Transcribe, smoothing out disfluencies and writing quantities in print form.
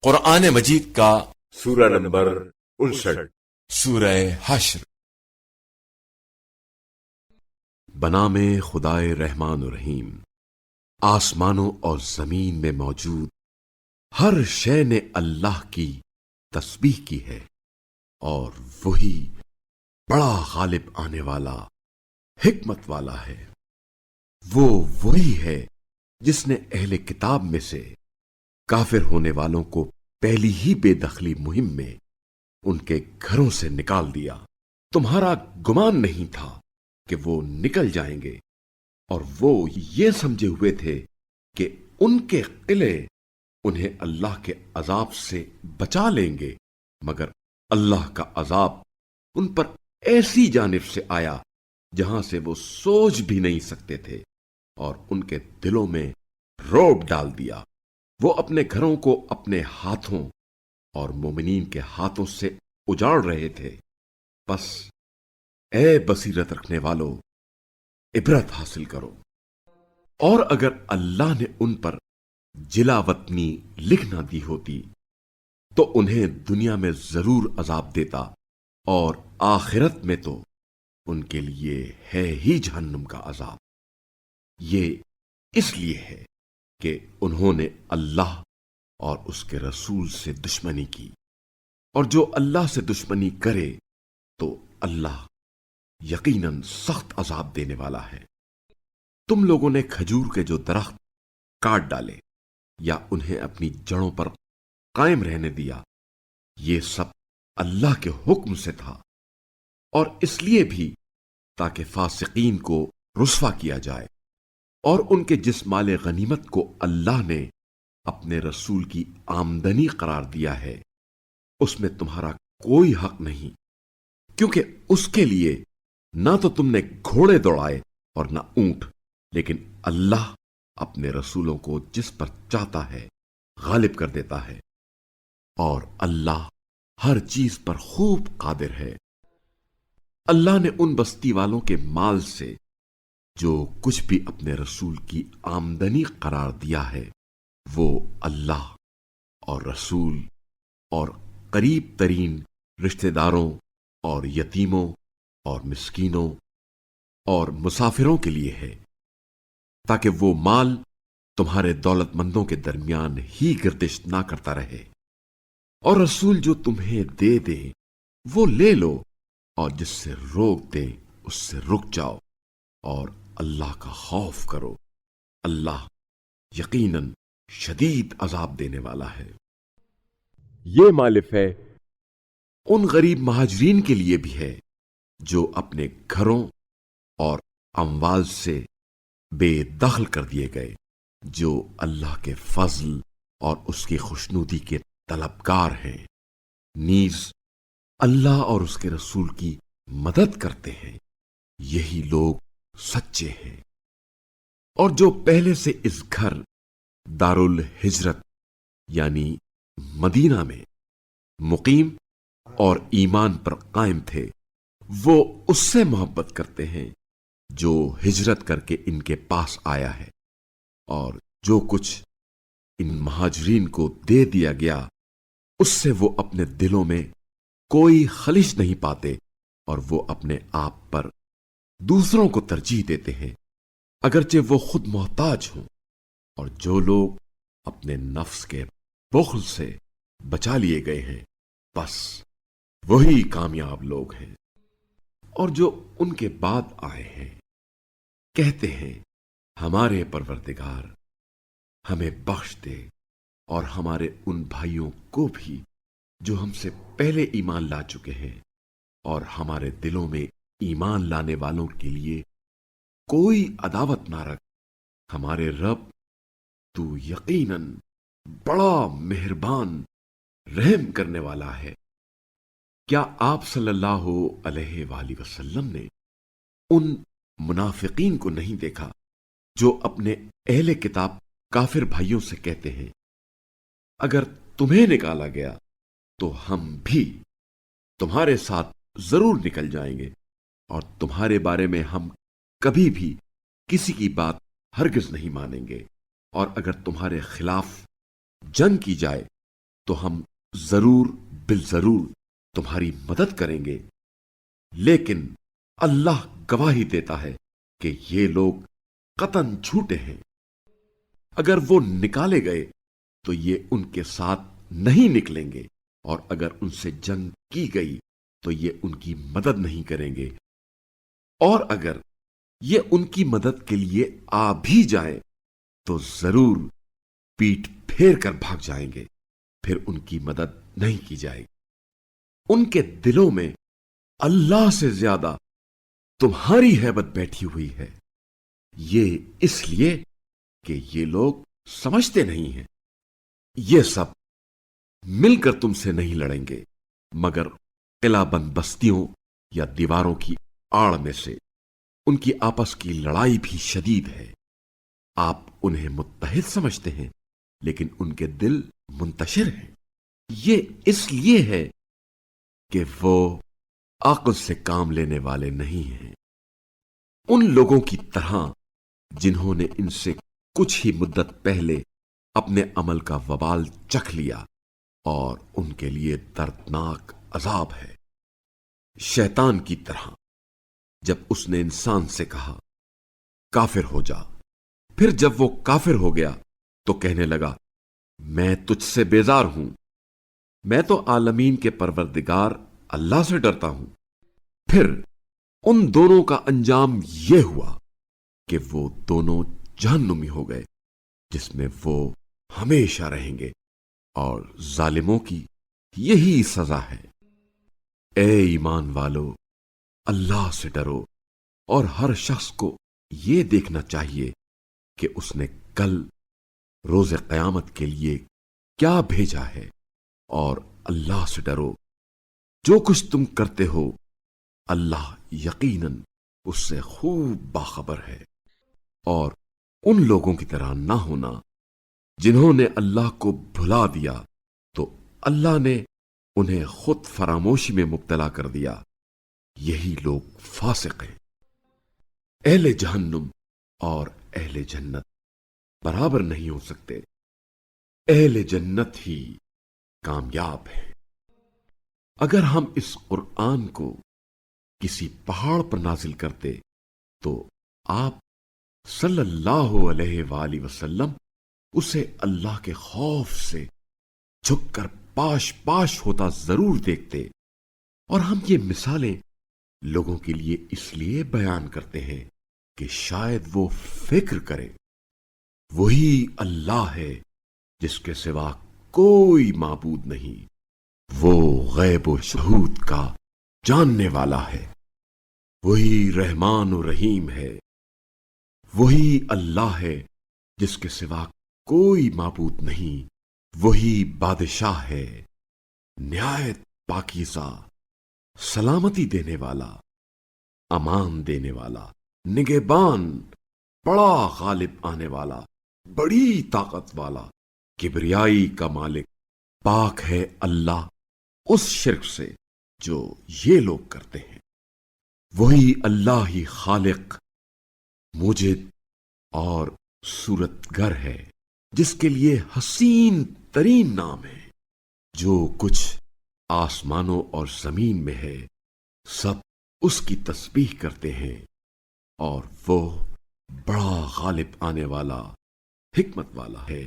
قرآن مجید کا سورہ نمبر 59 سورہ حشر۔ بنام خدائے رحمان الرحیم۔ آسمانوں اور زمین میں موجود ہر شے نے اللہ کی تسبیح کی ہے، اور وہی بڑا غالب آنے والا حکمت والا ہے۔ وہ وہی ہے جس نے اہل کتاب میں سے کافر ہونے والوں کو پہلی ہی بے دخلی مہم میں ان کے گھروں سے نکال دیا۔ تمہارا گمان نہیں تھا کہ وہ نکل جائیں گے، اور وہ یہ سمجھے ہوئے تھے کہ ان کے قلعے انہیں اللہ کے عذاب سے بچا لیں گے، مگر اللہ کا عذاب ان پر ایسی جانب سے آیا جہاں سے وہ سوچ بھی نہیں سکتے تھے، اور ان کے دلوں میں رعب ڈال دیا۔ وہ اپنے گھروں کو اپنے ہاتھوں اور مومنین کے ہاتھوں سے اجاڑ رہے تھے۔ بس اے بصیرت رکھنے والو، عبرت حاصل کرو۔ اور اگر اللہ نے ان پر جلا وطنی لکھ نہ دی ہوتی تو انہیں دنیا میں ضرور عذاب دیتا، اور آخرت میں تو ان کے لیے ہے ہی جہنم کا عذاب۔ یہ اس لیے ہے کہ انہوں نے اللہ اور اس کے رسول سے دشمنی کی، اور جو اللہ سے دشمنی کرے تو اللہ یقیناً سخت عذاب دینے والا ہے۔ تم لوگوں نے کھجور کے جو درخت کاٹ ڈالے یا انہیں اپنی جڑوں پر قائم رہنے دیا، یہ سب اللہ کے حکم سے تھا، اور اس لیے بھی تاکہ فاسقین کو رسوا کیا جائے۔ اور ان کے جس مال غنیمت کو اللہ نے اپنے رسول کی آمدنی قرار دیا ہے، اس میں تمہارا کوئی حق نہیں، کیونکہ اس کے لیے نہ تو تم نے گھوڑے دوڑائے اور نہ اونٹ، لیکن اللہ اپنے رسولوں کو جس پر چاہتا ہے غالب کر دیتا ہے، اور اللہ ہر چیز پر خوب قادر ہے۔ اللہ نے ان بستی والوں کے مال سے جو کچھ بھی اپنے رسول کی آمدنی قرار دیا ہے، وہ اللہ اور رسول اور قریب ترین رشتہ داروں اور یتیموں اور مسکینوں اور مسافروں کے لیے ہے، تاکہ وہ مال تمہارے دولت مندوں کے درمیان ہی گردش نہ کرتا رہے، اور رسول جو تمہیں دے دے وہ لے لو، اور جس سے روک دے اس سے رک جاؤ، اور اللہ کا خوف کرو۔ اللہ یقیناً شدید عذاب دینے والا ہے۔ یہ مالف ہے ان غریب مہاجرین کے لیے بھی ہے جو اپنے گھروں اور اموال سے بے دخل کر دیے گئے، جو اللہ کے فضل اور اس کی خوشنودی کے طلبگار ہیں، نیز اللہ اور اس کے رسول کی مدد کرتے ہیں، یہی لوگ سچے ہیں۔ اور جو پہلے سے اس گھر دارالہجرت یعنی مدینہ میں مقیم اور ایمان پر قائم تھے، وہ اس سے محبت کرتے ہیں جو ہجرت کر کے ان کے پاس آیا ہے، اور جو کچھ ان مہاجرین کو دے دیا گیا اس سے وہ اپنے دلوں میں کوئی خلش نہیں پاتے، اور وہ اپنے آپ پر دوسروں کو ترجیح دیتے ہیں اگرچہ وہ خود محتاج ہوں۔ اور جو لوگ اپنے نفس کے بخل سے بچا لیے گئے ہیں، بس وہی کامیاب لوگ ہیں۔ اور جو ان کے بعد آئے ہیں کہتے ہیں، ہمارے پروردگار ہمیں بخش دے، اور ہمارے ان بھائیوں کو بھی جو ہم سے پہلے ایمان لا چکے ہیں، اور ہمارے دلوں میں ایمان لانے والوں کے لیے کوئی عداوت نہ رکھ، ہمارے رب تو یقیناً بڑا مہربان رحم کرنے والا ہے۔ کیا آپ صلی اللہ علیہ وآلہ وسلم نے ان منافقین کو نہیں دیکھا جو اپنے اہل کتاب کافر بھائیوں سے کہتے ہیں، اگر تمہیں نکالا گیا تو ہم بھی تمہارے ساتھ ضرور نکل جائیں گے، اور تمہارے بارے میں ہم کبھی بھی کسی کی بات ہرگز نہیں مانیں گے، اور اگر تمہارے خلاف جنگ کی جائے تو ہم ضرور بالضرور تمہاری مدد کریں گے، لیکن اللہ گواہی دیتا ہے کہ یہ لوگ قطعاً جھوٹے ہیں۔ اگر وہ نکالے گئے تو یہ ان کے ساتھ نہیں نکلیں گے، اور اگر ان سے جنگ کی گئی تو یہ ان کی مدد نہیں کریں گے، اور اگر یہ ان کی مدد کے لیے آ بھی جائیں تو ضرور پیٹ پھیر کر بھاگ جائیں گے، پھر ان کی مدد نہیں کی جائے گی۔ ان کے دلوں میں اللہ سے زیادہ تمہاری ہیبت بیٹھی ہوئی ہے، یہ اس لیے کہ یہ لوگ سمجھتے نہیں ہیں۔ یہ سب مل کر تم سے نہیں لڑیں گے، مگر قلعہ بند بستیوں یا دیواروں کی آڑ میں سے۔ ان کی آپس کی لڑائی بھی شدید ہے۔ آپ انہیں متحد سمجھتے ہیں، لیکن ان کے دل منتشر ہیں۔ یہ اس لیے ہے کہ وہ عقل سے کام لینے والے نہیں ہیں، ان لوگوں کی طرح جنہوں نے ان سے کچھ ہی مدت پہلے اپنے عمل کا وبال چکھ لیا، اور ان کے لیے دردناک عذاب ہے۔ شیطان کی طرح جب اس نے انسان سے کہا کافر ہو جا، پھر جب وہ کافر ہو گیا تو کہنے لگا میں تجھ سے بیزار ہوں، میں تو عالمین کے پروردگار اللہ سے ڈرتا ہوں۔ پھر ان دونوں کا انجام یہ ہوا کہ وہ دونوں جہنمی ہو گئے، جس میں وہ ہمیشہ رہیں گے، اور ظالموں کی یہی سزا ہے۔ اے ایمان والو، اللہ سے ڈرو، اور ہر شخص کو یہ دیکھنا چاہیے کہ اس نے کل روز قیامت کے لیے کیا بھیجا ہے، اور اللہ سے ڈرو۔ جو کچھ تم کرتے ہو اللہ یقیناً اس سے خوب باخبر ہے۔ اور ان لوگوں کی طرح نہ ہونا جنہوں نے اللہ کو بھلا دیا تو اللہ نے انہیں خود فراموشی میں مبتلا کر دیا، یہی لوگ فاسق ہیں۔ اہل جہنم اور اہل جنت برابر نہیں ہو سکتے، اہل جنت ہی کامیاب ہیں۔ اگر ہم اس قرآن کو کسی پہاڑ پر نازل کرتے تو آپ صلی اللہ علیہ وآلہ وسلم اسے اللہ کے خوف سے جھک کر پاش پاش ہوتا ضرور دیکھتے۔ اور ہم یہ مثالیں لوگوں کے لیے اس لیے بیان کرتے ہیں کہ شاید وہ فکر کرے۔ وہی اللہ ہے جس کے سوا کوئی معبود نہیں، وہ غیب و شہود کا جاننے والا ہے، وہی رحمان و رحیم ہے، وہی اللہ ہے جس کے سوا کوئی معبود نہیں، وہی بادشاہ ہے، نہایت پاکیزہ، سلامتی دینے والا، امان دینے والا، نگہبان، بڑا غالب آنے والا، بڑی طاقت والا، کبریائی کا مالک۔ پاک ہے اللہ اس شرک سے جو یہ لوگ کرتے ہیں۔ وہی اللہ ہی خالق، موجد اور صورتگر ہے، جس کے لیے حسین ترین نام ہے۔ جو کچھ آسمانوں اور زمین میں ہے سب اس کی تسبیح کرتے ہیں، اور وہ بڑا غالب آنے والا، حکمت والا ہے۔